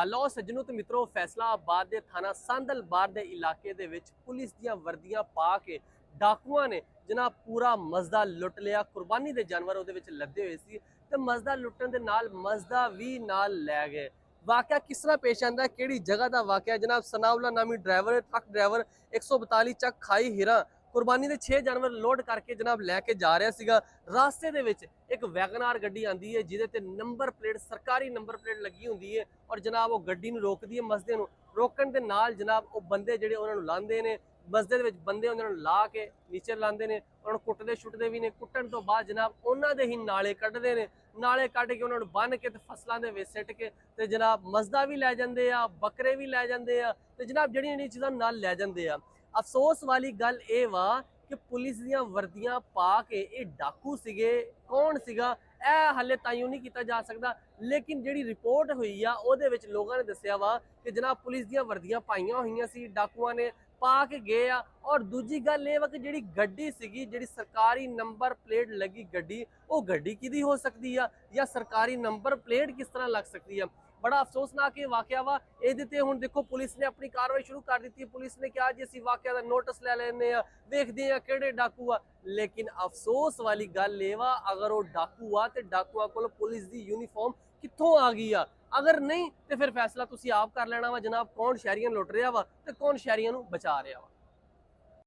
ਲਓ ਸੱਜਣੋ ਤੇ ਮਿੱਤਰੋ, ਫੈਸਲਾਬਾਦ ਦੇ ਥਾਣਾ ਸੰਦਲਬਾਰ ਦੇ ਇਲਾਕੇ ਦੇ ਵਿੱਚ ਪੁਲਿਸ ਦੀਆਂ ਵਰਦੀਆਂ ਪਾ ਕੇ ਡਾਕੂਆਂ ਨੇ ਜਨਾਬ ਪੂਰਾ ਮਸਦਾ ਲੁੱਟ ਲਿਆ। ਕੁਰਬਾਨੀ ਦੇ ਜਾਨਵਰ ਉਹਦੇ ਵਿੱਚ ਲੱਦੇ ਹੋਏ ਸੀ ਤੇ ਮਸਦਾ ਲੁੱਟਣ ਦੇ ਨਾਲ ਮਸਦਾ ਵੀ ਨਾਲ ਲੈ ਗਏ। ਵਾਕਿਆ ਕਿਸ ਤਰ੍ਹਾਂ ਪੇਸ਼ ਆਂਦਾ, ਕਿਹੜੀ ਜਗ੍ਹਾ ਦਾ ਵਾਕਿਆ? ਜਨਾਬ ਸਨਾਉਲਾ ਨਾਮੀ ਡਰਾਈਵਰ, ਟਰੱਕ ਡਰਾਈਵਰ 142 ਚੱਕ ਖਾਈ ਹੀਰਾ ਕੁਰਬਾਨੀ ਦੇ 6 ਜਾਨਵਰ ਲੋਡ ਕਰਕੇ ਜਨਾਬ ਲੈ ਕੇ ਜਾ ਰਿਹਾ ਸੀਗਾ। ਰਾਸਤੇ ਦੇ ਵਿੱਚ ਇੱਕ ਵੈਗਨਾਰ ਗੱਡੀ ਆਂਦੀ ਹੈ ਜਿਹਦੇ ਤੇ ਨੰਬਰ ਪਲੇਟ, ਸਰਕਾਰੀ ਨੰਬਰ ਪਲੇਟ ਲੱਗੀ ਹੁੰਦੀ ਹੈ ਔਰ ਜਨਾਬ ਉਹ ਗੱਡੀ ਨੂੰ ਰੋਕਦੀ ਹੈ। ਮਸਦੇ ਨੂੰ ਰੋਕਣ ਦੇ ਨਾਲ ਜਨਾਬ ਉਹ ਬੰਦੇ ਜਿਹੜੇ ਉਹਨਾਂ ਨੂੰ ਲਾਂਦੇ ਨੇ, ਮਸਦੇ ਦੇ ਵਿੱਚ ਬੰਦੇ ਉਹਨਾਂ ਨੂੰ ਲਾ ਕੇ ਨੀਚੇ ਲਾਂਦੇ ਨੇ, ਉਹਨਾਂ ਨੂੰ ਕੁੱਟਦੇ ਛੁੱਟਦੇ ਵੀ ਨੇ। ਕੁੱਟਣ ਤੋਂ ਬਾਅਦ ਜਨਾਬ ਉਹਨਾਂ ਦੇ ਹੀ ਨਾਲੇ ਕੱਢਦੇ ਨੇ, ਨਾਲੇ ਕੱਢ ਕੇ ਉਹਨਾਂ ਨੂੰ ਬੰਨ ਕੇ ਤੇ ਫਸਲਾਂ ਦੇ ਵਿੱਚ ਸਿੱਟ ਕੇ ਤੇ ਜਨਾਬ ਮਸਦਾ ਵੀ ਲੈ ਜਾਂਦੇ ਆ, ਬੱਕਰੇ ਵੀ ਲੈ ਜਾਂਦੇ ਆ ਤੇ ਜਨਾਬ ਜਿਹੜੀਆਂ ਚੀਜ਼ਾਂ ਨਾਲ ਲੈ ਜਾਂਦੇ ਆ। ਅਫਸੋਸ ਵਾਲੀ ਗੱਲ ਇਹ ਵਾ ਕਿ ਪੁਲਿਸ ਦੀਆਂ ਵਰਦੀਆਂ ਪਾ ਕੇ ਇਹ ਡਾਕੂ ਸੀਗੇ। ਕੌਣ ਸੀਗਾ ਇਹ ਹਾਲੇ ਤਾਈਓ ਨਹੀਂ ਕੀਤਾ ਜਾ ਸਕਦਾ, ਲੇਕਿਨ ਜਿਹੜੀ ਰਿਪੋਰਟ ਹੋਈ ਆ ਉਹਦੇ ਵਿੱਚ ਲੋਕਾਂ ਨੇ ਦੱਸਿਆ ਵਾ ਕਿ ਜਨਾਬ ਪੁਲਿਸ ਦੀਆਂ ਵਰਦੀਆਂ ਪਾਈਆਂ ਹੋਈਆਂ ਸੀ, ਡਾਕੂਆਂ ਨੇ ਪਾ ਕੇ ਗਏ ਆ। ਔਰ ਦੂਜੀ ਗੱਲ ਇਹ ਵਾ ਕਿ ਜਿਹੜੀ ਗੱਡੀ ਸੀਗੀ, ਜਿਹੜੀ ਸਰਕਾਰੀ ਨੰਬਰ ਪਲੇਟ ਲੱਗੀ ਗੱਡੀ, ਉਹ ਗੱਡੀ ਕਿਹਦੀ ਹੋ ਸਕਦੀ ਆ ਜਾਂ ਸਰਕਾਰੀ ਨੰਬਰ ਪਲੇਟ ਕਿਸ ਤਰ੍ਹਾਂ ਲੱਗ ਸਕਦੀ ਆ? बड़ा अफसोसनाक ये वाकया वा। ये हुण देखो पुलिस ने अपनी कार्रवाई शुरू कर दी है। पुलिस ने कहा जी असीं वाकया दा नोटिस लै लैने आ, देखदे आ किहड़े डाकू आ। लेकिन अफसोस वाली गल ये वा, अगर वो डाकू आ ते डाकुआं कोल पुलिस दी यूनीफॉर्म कित्थों आ गई आ? अगर नहीं तो फिर फैसला तुसीं आप कर लेना वा जनाब, कौन शहरियां लुट रहा वा ते कौन शहरियां नूं बचा रहा वा।